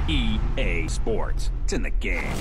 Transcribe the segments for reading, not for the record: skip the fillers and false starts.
EA Sports. It's in the game.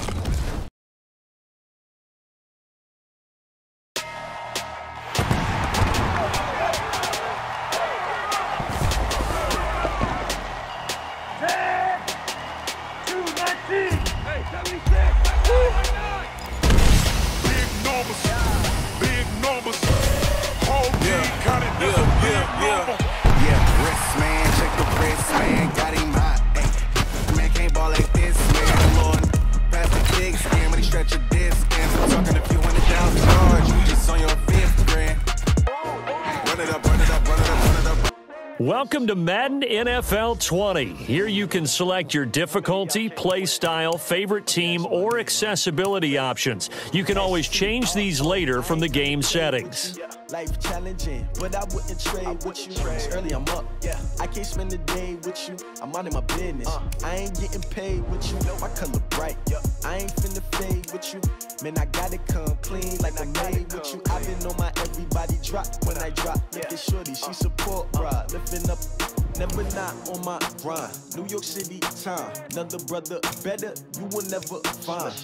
Welcome to Madden NFL 20. Here you can select your difficulty, play style, favorite team, or accessibility options. You can always change these later from the game settings. Life challenging, but I wouldn't trade with you. It's early, I'm up. I can't spend the day with you. I'm minding my business. I ain't getting paid with you. My color bright. I ain't finna fade with you. Man, I gotta come clean like I made with you. I've been on my everybody drop when I drop. Look at shorty, she support, bruh. Lifting up, never not on my grind. New York City time. Another brother better, you will never find.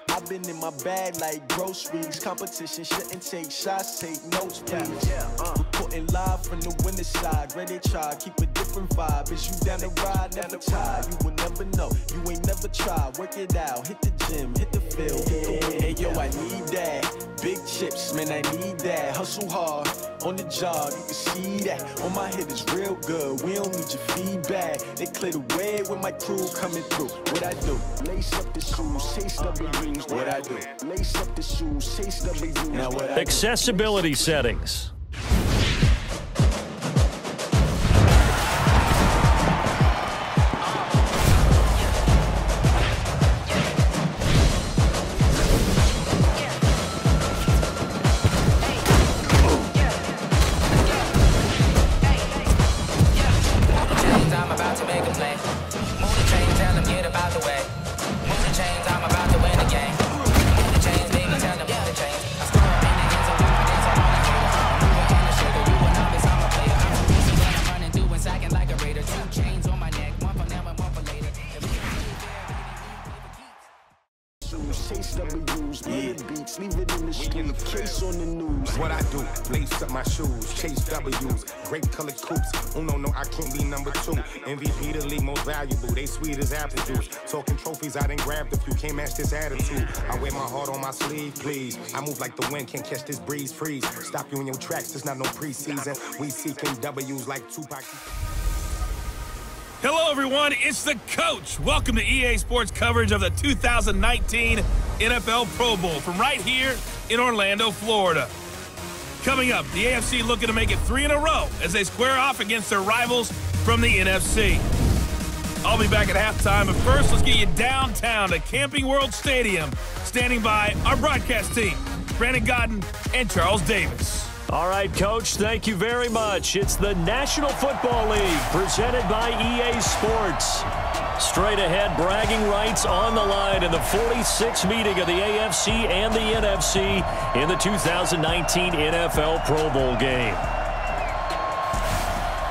I've been in my bag like groceries. Competition shouldn't take shots, take notes, please. Reporting live from the winning side. Ready to try, keep a different vibe. Is you down the ride, never tired. You will never know, you ain't never tried. Work it out, hit the gym, hit the field, hit the win. Hey yo, I need that. Big chips, man, I need that. Hustle hard, on the job, you can see that. On my head is real good, we don't need your feedback. They clear the way with my crew coming through. What I do? Lace up the shoes, chase W's. What I do? Lace up the shoes, chase W's. Now what I do? Accessibility settings. What I do, lace up my shoes, chase W's, great colored coops. Oh no, I can't be number 2. MVP the league most valuable, they sweet as apple juice. Talking trophies, I done grabbed a few, can't match this attitude. I wear my heart on my sleeve, please. I move like the wind, can't catch this breeze, freeze. Stop you in your tracks, there's not no preseason. We seeking W's like Tupac. Hello, everyone. It's the coach. Welcome to EA Sports coverage of the 2019 NFL Pro Bowl from right here in Orlando, Florida. Coming up, the AFC looking to make it 3 in a row as they square off against their rivals from the NFC. I'll be back at halftime, but first, let's get you downtown to Camping World Stadium. Standing by our broadcast team, Brandon Godden and Charles Davis. All right, Coach, thank you very much. It's the National Football League presented by EA Sports. Straight ahead, bragging rights on the line in the 46th meeting of the AFC and the NFC in the 2019 NFL Pro Bowl game.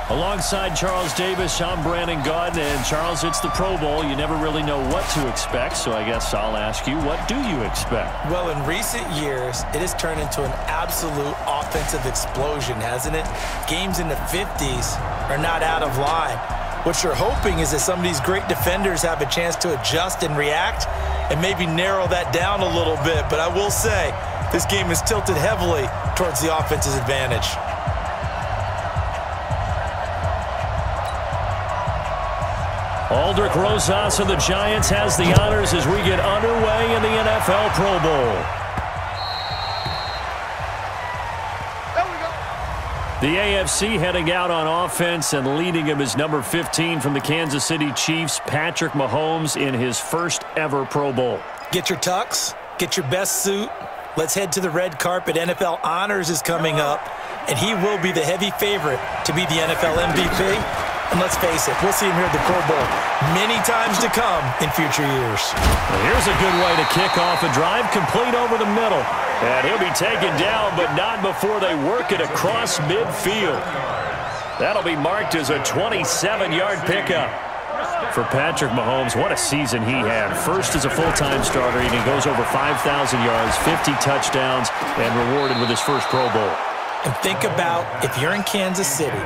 Alongside Charles Davis, I'm Brandon Godden. And Charles, it's the Pro Bowl. You never really know what to expect, so I guess I'll ask you, what do you expect? Well, in recent years, it has turned into an absolute offensive explosion, hasn't it? Games in the 50s are not out of line. What you're hoping is that some of these great defenders have a chance to adjust and react and maybe narrow that down a little bit. But I will say, this game is tilted heavily towards the offense's advantage. Aldrich Rosas of the Giants has the honors as we get underway in the NFL Pro Bowl. The AFC heading out on offense, and leading him is number 15 from the Kansas City Chiefs, Patrick Mahomes, in his first ever Pro Bowl. Get your tux, get your best suit. Let's head to the red carpet. NFL Honors is coming up, and he will be the heavy favorite to be the NFL MVP. And let's face it, we'll see him here at the Pro Bowl many times to come in future years. Well, here's a good way to kick off a drive, complete over the middle. And he'll be taken down, but not before they work it across midfield. That'll be marked as a 27-yard pickup. For Patrick Mahomes, what a season he had. First as a full-time starter, and he goes over 5,000 yards, 50 touchdowns, and rewarded with his first Pro Bowl. And think about if you're in Kansas City,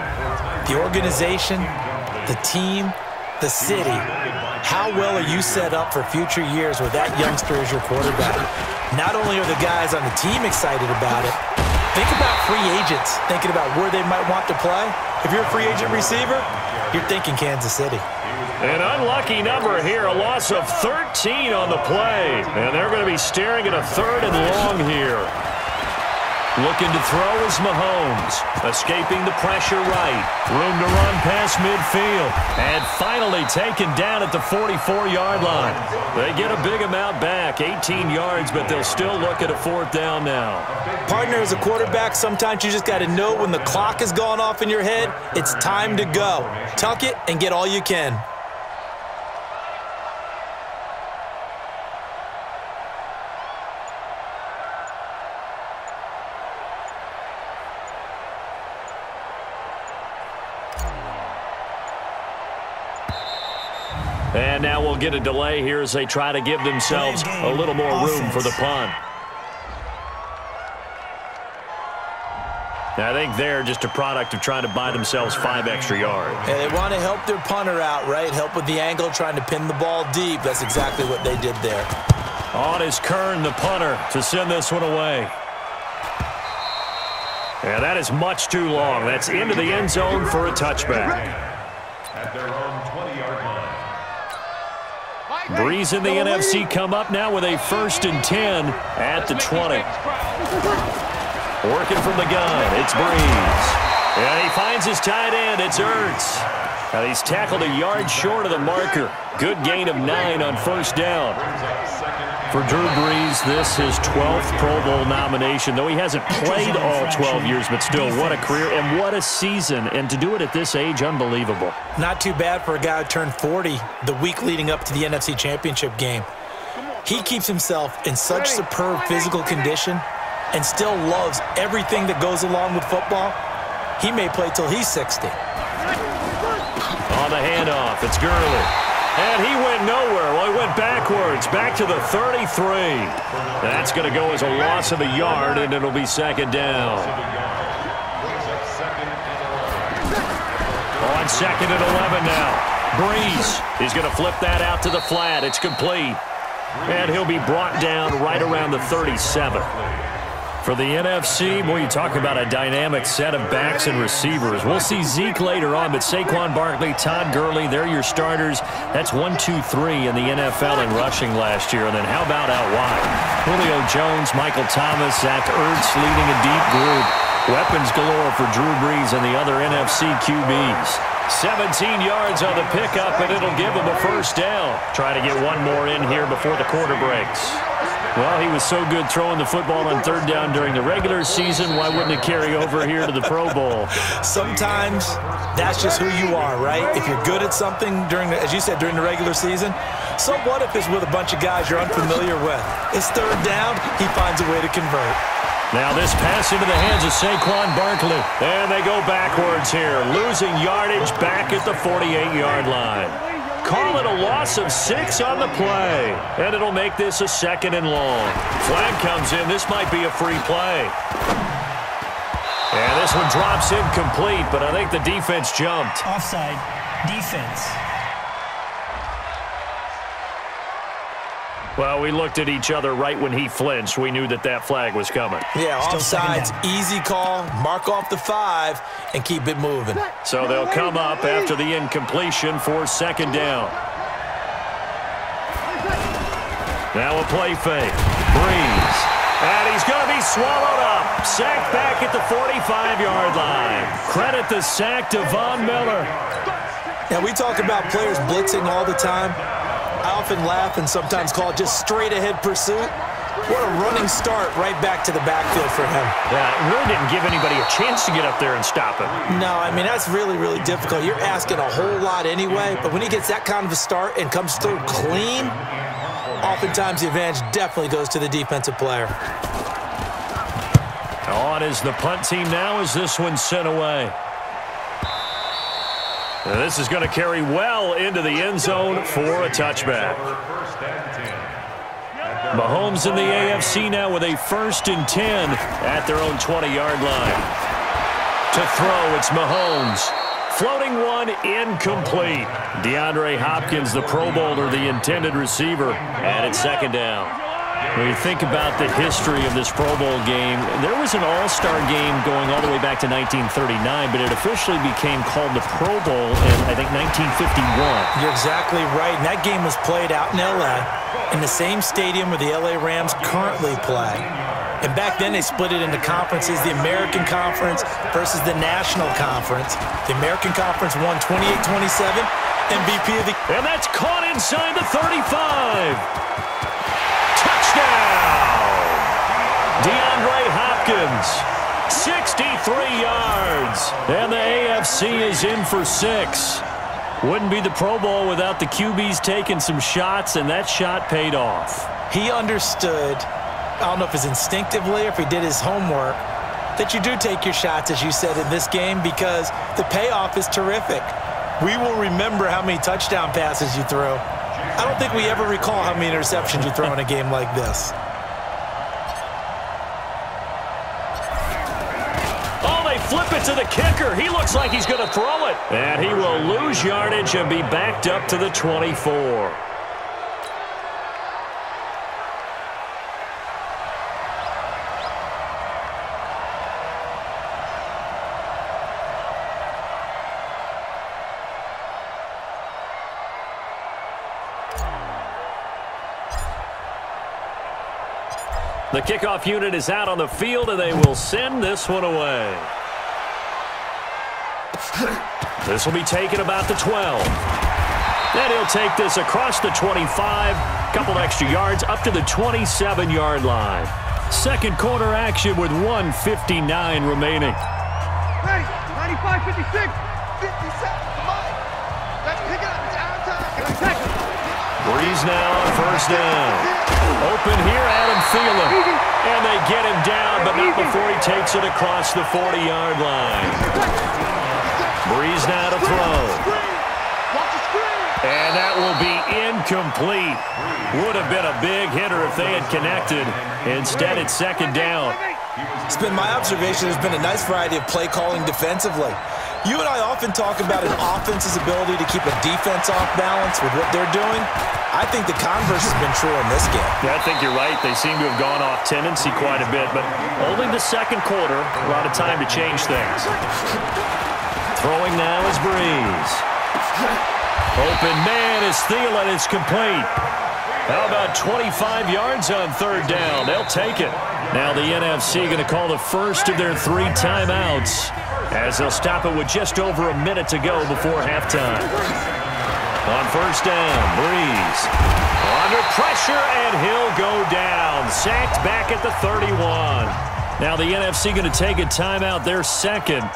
the organization, the team, the city, how well are you set up for future years with that youngster as your quarterback? Not only are the guys on the team excited about it, think about free agents, thinking about where they might want to play. If you're a free agent receiver, you're thinking Kansas City. An unlucky number here, a loss of 13 on the play. And they're going to be staring at a 3rd and long here. Looking to throw is Mahomes. Escaping the pressure right. Room to run past midfield. And finally taken down at the 44-yard line. They get a big amount back, 18 yards, but they'll still look at a 4th down now. Partner, as a quarterback, sometimes you just got to know when the clock has gone off in your head, it's time to go. Tuck it and get all you can. And now we'll get a delay here as they try to give themselves a little more room for the punt. I think they're just a product of trying to buy themselves 5 extra yards. And they want to help their punter out, right? Help with the angle, trying to pin the ball deep. That's exactly what they did there. On is Kern, the punter, to send this one away. And that is much too long. That's into the end zone for a touchback. At their own 20-yard line. Breeze and the NFC come up now with a 1st and 10 at the 20. Working from the gun, it's Breeze. And he finds his tight end, it's Ertz. And he's tackled a yard short of the marker. Good gain of 9 on 1st down. For Drew Brees, this is his 12th Pro Bowl nomination, though he hasn't played all 12 years, but still, what a career and what a season. And to do it at this age, unbelievable. Not too bad for a guy who turned 40 the week leading up to the NFC Championship game. He keeps himself in such superb physical condition and still loves everything that goes along with football. He may play till he's 60. On the handoff, it's Gurley. And he went nowhere. Well, he went backwards, back to the 33. That's going to go as a loss of a yard, and it'll be 2nd down. On 2nd and 11 now. Breeze, he's going to flip that out to the flat. It's complete. And he'll be brought down right around the 37. For the NFC, boy, you talk about a dynamic set of backs and receivers. We'll see Zeke later on, but Saquon Barkley, Todd Gurley, they're your starters. That's 1, 2, 3 in the NFL in rushing last year. And then how about out wide? Julio Jones, Michael Thomas, Zach Ertz leading a deep group. Weapons galore for Drew Brees and the other NFC QBs. 17 yards on the pickup, and it'll give him a 1st down. Try to get one more in here before the quarter breaks. Well, he was so good throwing the football on 3rd down during the regular season. Why wouldn't it carry over here to the Pro Bowl? Sometimes that's just who you are, right? If you're good at something during, as you said, during the regular season, so what if it's with a bunch of guys you're unfamiliar with? It's 3rd down, he finds a way to convert. Now this pass into the hands of Saquon Barkley. And they go backwards here, losing yardage back at the 48-yard line. Call it a loss of 6 on the play. And it'll make this a 2nd and long. Flag comes in. This might be a free play. And this one drops incomplete, but I think the defense jumped. Offside. Defense. Well, we looked at each other right when he flinched. We knew that that flag was coming. Yeah, offsides, easy call, mark off the 5, and keep it moving. So they'll come up after the incompletion for 2nd down. Now a play fake. Breeze. And he's going to be swallowed up. Sacked back at the 45-yard line. Credit the sack to Von Miller. Now, we talk about players blitzing all the time. I often laugh and sometimes call it just straight-ahead pursuit. What a running start right back to the backfield for him. Yeah, it really didn't give anybody a chance to get up there and stop him. No, I mean, that's really, really difficult. You're asking a whole lot anyway, but when he gets that kind of a start and comes through clean, oftentimes the advantage definitely goes to the defensive player. On is the punt team now as this one's sent away. And this is going to carry well into the end zone for a touchback. Mahomes in the AFC now with a 1st and 10 at their own 20-yard line. To throw, it's Mahomes. Floating one, incomplete. DeAndre Hopkins, the Pro Bowler, the intended receiver, and it's 2nd down. When you think about the history of this Pro Bowl game, there was an all-star game going all the way back to 1939, but it officially became called the Pro Bowl in, I think, 1951. You're exactly right, and that game was played out in L.A. in the same stadium where the L.A. Rams currently play. And back then, they split it into conferences, the American Conference versus the National Conference. The American Conference won 28-27, MVP of the... And that's caught inside the 35. Touchdown! DeAndre Hopkins, 63 yards. And the AFC is in for 6. Wouldn't be the Pro Bowl without the QBs taking some shots, and that shot paid off. He understood, I don't know if it's instinctively or if he did his homework, that you do take your shots, as you said, in this game because the payoff is terrific. We will remember how many touchdown passes you threw. I don't think we ever recall how many interceptions you throw in a game like this. Oh, they flip it to the kicker. He looks like he's going to throw it. And he will lose yardage and be backed up to the 24. The kickoff unit is out on the field, and they will send this one away. This will be taken about the 12. Then he'll take this across the 25, couple extra yards up to the 27-yard line. Second quarter action with 1:59 remaining. Hey, 95, 56, 57, come on. Let's pick it up. It's our time. Breeze now on 1st down. Open here, Adam Thielen. And they get him down, but not before he takes it across the 40-yard line. Breeze now to throw. And that will be incomplete. Would have been a big hitter if they had connected. Instead, it's 2nd down. It's been my observation there's been a nice variety of play calling defensively. You and I often talk about an offense's ability to keep a defense off balance with what they're doing. I think the converse has been true in this game. Yeah, I think you're right. They seem to have gone off tendency quite a bit, but only the 2nd quarter, a lot of time to change things. Throwing now is Breeze. Open man is Thielen. It's complete. How about 25 yards on 3rd down? They'll take it. Now the NFC going to call the first of their 3 timeouts as they'll stop it with just over a minute to go before halftime. On 1st down, Breeze under pressure, and he'll go down. Sacked back at the 31. Now the NFC going to take a timeout, their 2nd,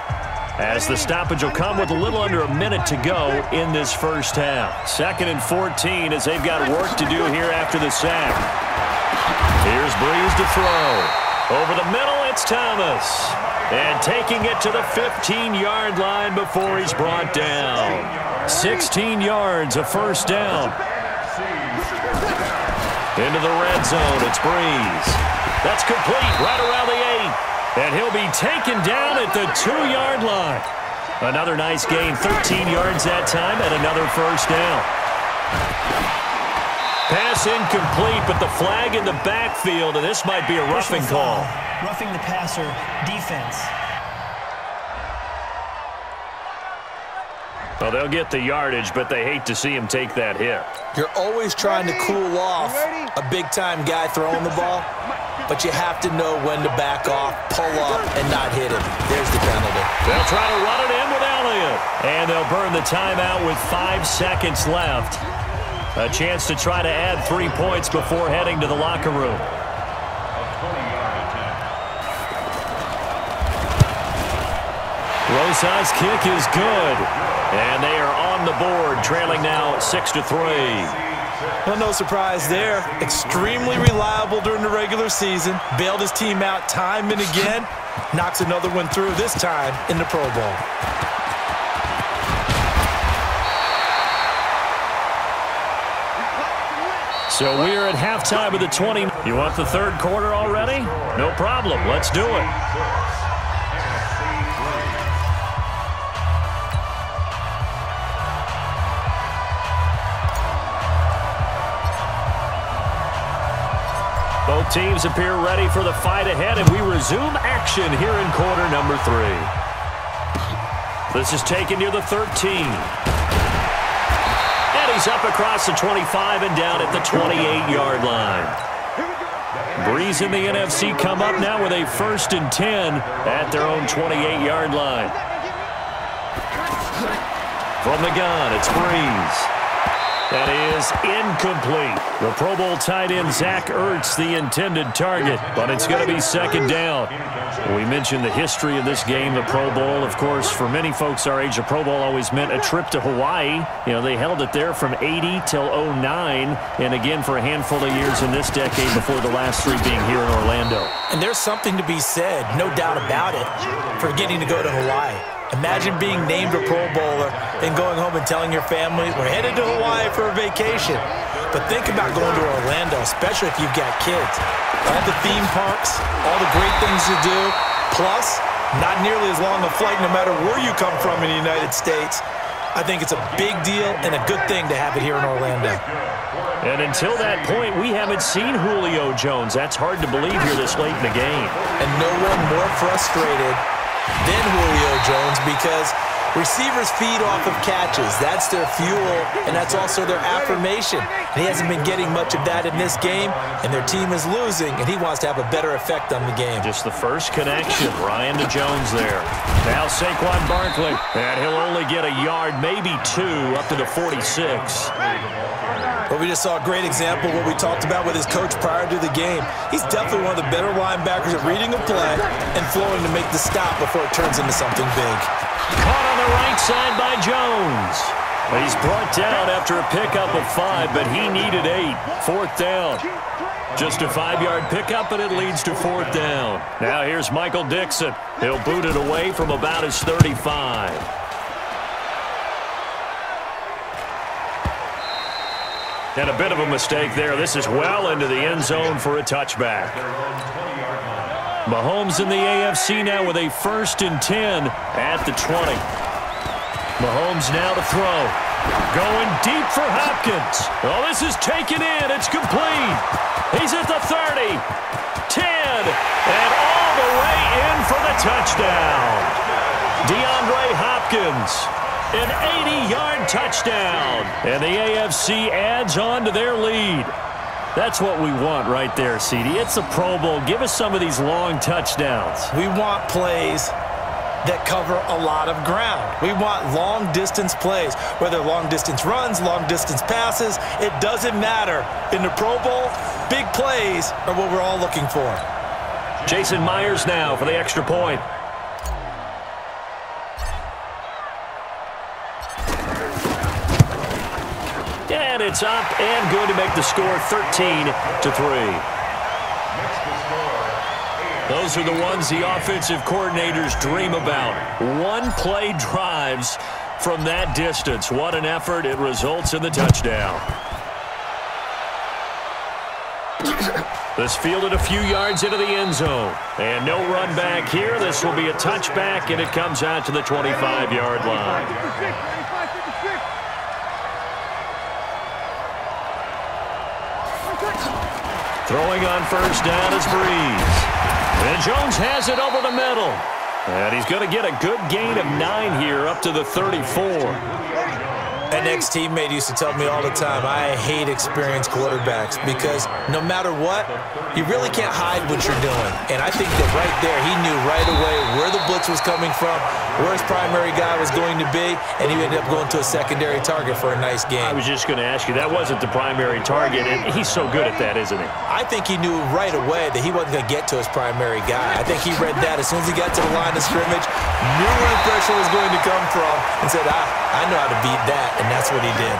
as the stoppage will come with a little under a minute to go in this first half. 2nd and 14 as they've got work to do here after the sack. Here's Breeze to throw. Over the middle, it's Thomas. And taking it to the 15-yard line before he's brought down. 16 yards, a 1st down. Into the red zone, it's Breeze. That's complete right around the 8. And he'll be taken down at the 2-yard line. Another nice gain, 13 yards that time, and another 1st down. Pass incomplete, but the flag in the backfield, and this might be a roughing call. Roughing the passer, defense. Well, they'll get the yardage, but they hate to see him take that hit. You're always trying to cool off a big-time guy throwing the ball, but you have to know when to back off, pull up, and not hit him. There's the penalty. They'll try to run it in with Elliott. And they'll burn the timeout with 5 seconds left. A chance to try to add 3 points before heading to the locker room. Rosa's kick is good. And they are on the board, trailing now 6-3. Well, no surprise there. Extremely reliable during the regular season. Bailed his team out time and again. Knocks another one through, this time in the Pro Bowl. So we're at halftime of the 20. You want the third quarter already? No problem. Let's do it. Both teams appear ready for the fight ahead, and we resume action here in quarter number 3. This is taken near the 13. And he's up across the 25 and down at the 28-yard line. Breeze and the NFC come up now with a 1st and 10 at their own 28-yard line. From the gun, it's Breeze. That is incomplete. The Pro Bowl tight end Zach Ertz, the intended target, but it's going to be 2nd down. We mentioned the history of this game, the Pro Bowl. Of course, for many folks our age, the Pro Bowl always meant a trip to Hawaii. You know, they held it there from 80 till 09, and again for a handful of years in this decade before the last 3 being here in Orlando. And there's something to be said, no doubt about it, for getting to go to Hawaii. Imagine being named a Pro Bowler and going home and telling your family, we're headed to Hawaii for a vacation. But think about going to Orlando, especially if you've got kids. All the theme parks, all the great things to do, plus not nearly as long a flight no matter where you come from in the United States. I think it's a big deal and a good thing to have it here in Orlando. And until that point, we haven't seen Julio Jones. That's hard to believe here this late in the game. And no one more frustrated than Julio Jones, because receivers feed off of catches. That's their fuel, and that's also their affirmation. And he hasn't been getting much of that in this game, and their team is losing, and he wants to have a better effect on the game. Just the first connection, Ryan to Jones there. Now Saquon Barkley, and he'll only get a yard, maybe 2, up to the 46. Well, we just saw a great example of what we talked about with his coach prior to the game. He's definitely one of the better linebackers at reading a play and flowing to make the stop before it turns into something big. Caught on the right side by Jones. He's brought down after a pickup of 5, but he needed 8. 4th down. Just a 5-yard pickup, and it leads to 4th down. Now here's Michael Dixon. He'll boot it away from about his 35. And a bit of a mistake there. This is well into the end zone for a touchback. Mahomes in the AFC now with a 1st and 10 at the 20. Mahomes now to throw. Going deep for Hopkins. Oh, this is taken in. It's complete. He's at the 30. 10. And all the way in for the touchdown. DeAndre Hopkins. An 80-yard touchdown. And the AFC adds on to their lead. That's what we want right there, CD. It's a Pro Bowl. Give us some of these long touchdowns. We want plays that cover a lot of ground. We want long-distance plays, whether long-distance runs, long-distance passes. It doesn't matter. In the Pro Bowl, big plays are what we're all looking for. Jason Myers now for the extra point. And it's up and good to make the score 13-3. Those are the ones the offensive coordinators dream about. One-play drives from that distance. What an effort. It results in the touchdown. This fielded a few yards into the end zone. And no run back here. This will be a touchback, and it comes out to the 25-yard line. Throwing on 1st down is Breeze. And Jones has it over the middle. And he's going to get a good gain of 9 here up to the 34. An ex-teammate used to tell me all the time, I hate experienced quarterbacks because no matter what, you really can't hide what you're doing. And I think that right there, he knew right away where the blitz was coming from, where his primary guy was going to be, and he ended up going to a secondary target for a nice game. I was just going to ask you, that wasn't the primary target, and he's so good at that, isn't he? I think he knew right away that he wasn't going to get to his primary guy. I think he read that as soon as he got to the line of scrimmage, knew where the pressure was going to come from, and said, I know how to beat that. And that's what he did.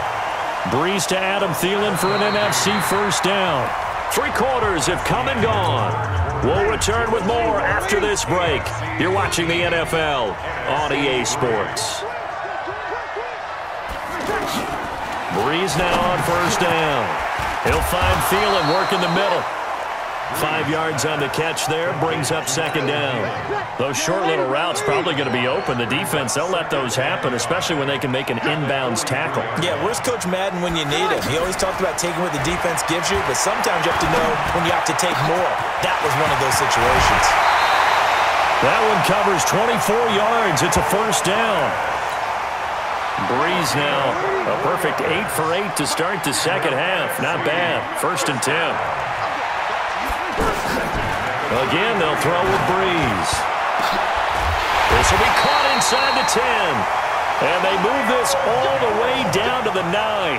Breeze to Adam Thielen for an NFC 1st down. 3 quarters have come and gone. We'll return with more after this break. You're watching the NFL on EA Sports. Breeze now on 1st down. He'll find Thielen, work in the middle. 5 yards on the catch there, brings up second down. Those short little routes probably going to be open. The defense, they'll let those happen, especially when they can make an inbounds tackle. Yeah, where's Coach Madden when you need him? He always talked about taking what the defense gives you, but sometimes you have to know when you have to take more. That was one of those situations. That one covers 24 yards. It's a first down. Breeze now, a perfect 8 for 8 to start the second half. Not bad. 1st and 10. Again, they'll throw with Breeze. This will be caught inside the 10. And they move this all the way down to the 9.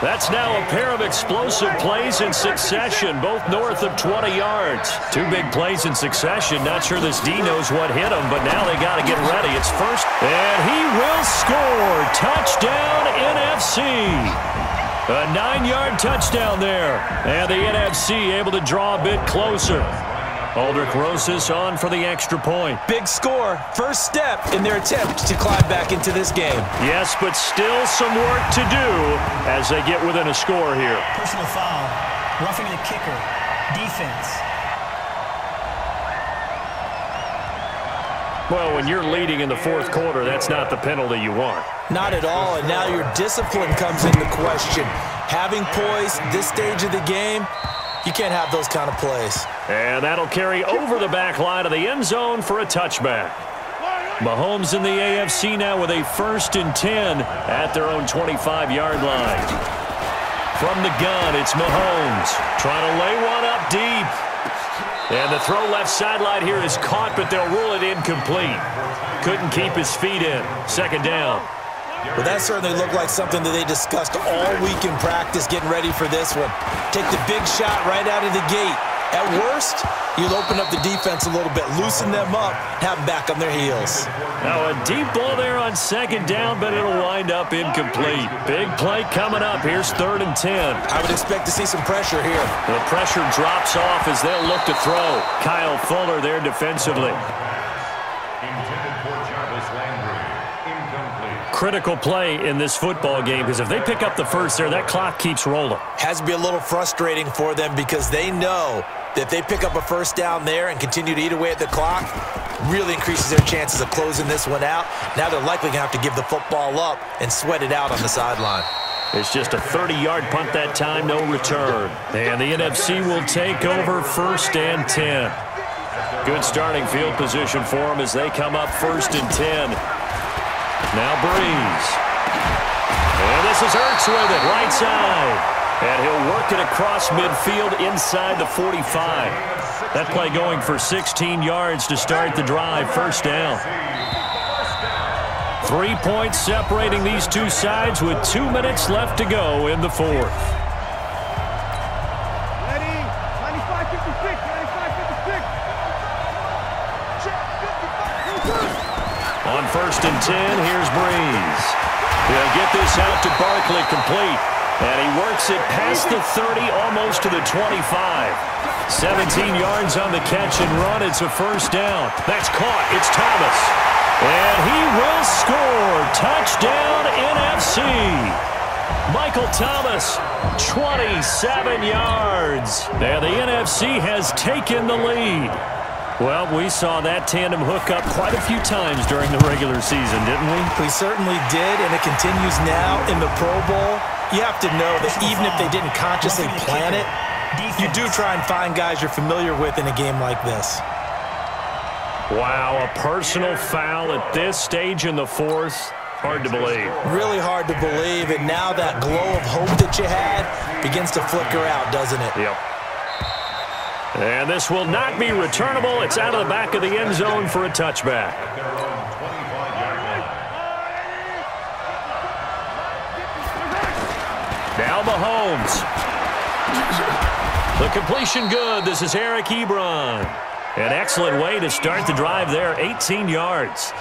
That's now a pair of explosive plays in succession, both north of 20 yards. 2 big plays in succession. Not sure this D knows what hit him, but now they got to get ready. It's first, and he will score. Touchdown, NFC. A 9-yard touchdown there. And the NFC able to draw a bit closer. Aldrich Rosas on for the extra point. Big score. First step in their attempt to climb back into this game. Yes, but still some work to do as they get within a score here. Personal foul. Roughing the kicker. Defense. Well, when you're leading in the 4th quarter, that's not the penalty you want. Not at all, and now your discipline comes into question. Having poise this stage of the game, you can't have those kind of plays. And that'll carry over the back line of the end zone for a touchback. Mahomes in the AFC now with a 1st and 10 at their own 25-yard line. From the gun, it's Mahomes trying to lay one up deep. And the throw left sideline here is caught, but they'll rule it incomplete. Couldn't keep his feet in. 2nd down. Well, that certainly looked like something that they discussed all week in practice, getting ready for this one. Take the big shot right out of the gate. At worst, you'll open up the defense a little bit, loosen them up, have them back on their heels. Now a deep ball there on 2nd down, but it'll wind up incomplete. Big play coming up. Here's 3rd and 10. I would expect to see some pressure here. The pressure drops off as they'll look to throw. Kyle Fuller there defensively. Critical play in this football game because if they pick up the first there, that clock keeps rolling. Has to be a little frustrating for them because they know that if they pick up a first down there and continue to eat away at the clock, really increases their chances of closing this one out. Now they're likely going to have to give the football up and sweat it out on the sideline. It's just a 30-yard punt that time, no return. And the NFC will take over 1st and 10. Good starting field position for them as they come up 1st and 10. Now Breeze. And this is Ertz with it, right side. And he'll work it across midfield inside the 45. That play going for 16 yards to start the drive, 1st down. 3 points separating these two sides with 2 minutes left to go in the 4th. Ready? 95-56, 95-56. On 1st and 10, here's Breeze. He'll get this out to Barkley complete. And he works it past the 30, almost to the 25. 17 yards on the catch and run. It's a 1st down. That's caught. It's Thomas. And he will score. Touchdown, NFC. Michael Thomas, 27 yards. And the NFC has taken the lead. Well, we saw that tandem hook up quite a few times during the regular season, didn't we? We certainly did, and it continues now in the Pro Bowl. You have to know that even if they didn't consciously plan it, you do try and find guys you're familiar with in a game like this. Wow, a personal foul at this stage in the 4th. Hard to believe. Really hard to believe, and now that glow of hope that you had begins to flicker out, doesn't it? Yep. And this will not be returnable. It's out of the back of the end zone for a touchback. Now Mahomes. The completion good. This is Eric Ebron. An excellent way to start the drive there. 18 yards.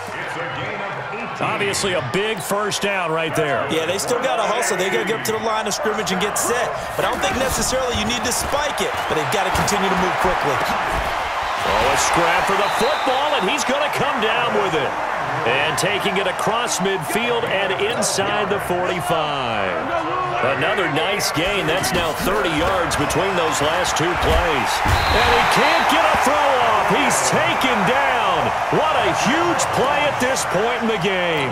Obviously a big 1st down right there. Yeah, they still got to hustle. They got to get up to the line of scrimmage and get set. But I don't think necessarily you need to spike it. But they've got to continue to move quickly. Oh, a scrap for the football, and he's going to come down with it. And taking it across midfield and inside the 45. Another nice gain. That's now 30 yards between those last two plays. And he can't get a throw off. He's taken down. What a huge play at this point in the game.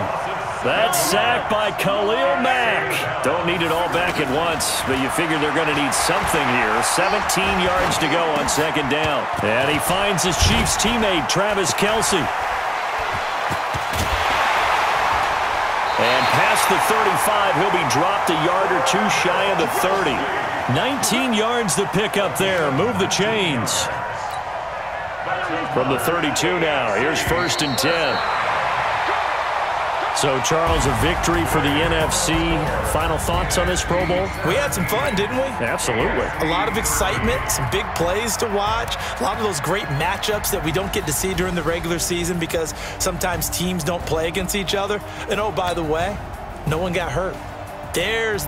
That's sacked by Khalil Mack. Don't need it all back at once, but you figure they're going to need something here. 17 yards to go on second down. And he finds his Chiefs teammate, Travis Kelce. And past the 35, he'll be dropped a yard or two shy of the 30. 19 yards to pick up there. Move the chains. From the 32 now, here's 1st and 10. So, Charles, a victory for the NFC. Final thoughts on this Pro Bowl? We had some fun, didn't we? Absolutely. A lot of excitement, some big plays to watch, a lot of those great matchups that we don't get to see during the regular season because sometimes teams don't play against each other. And, oh, by the way, no one got hurt. There's...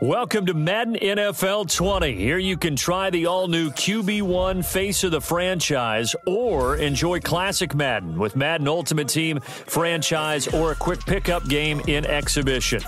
Welcome to Madden NFL 20. Here you can try the all-new QB1 face of the franchise or enjoy classic Madden with Madden Ultimate Team, franchise, or a quick pickup game in exhibition.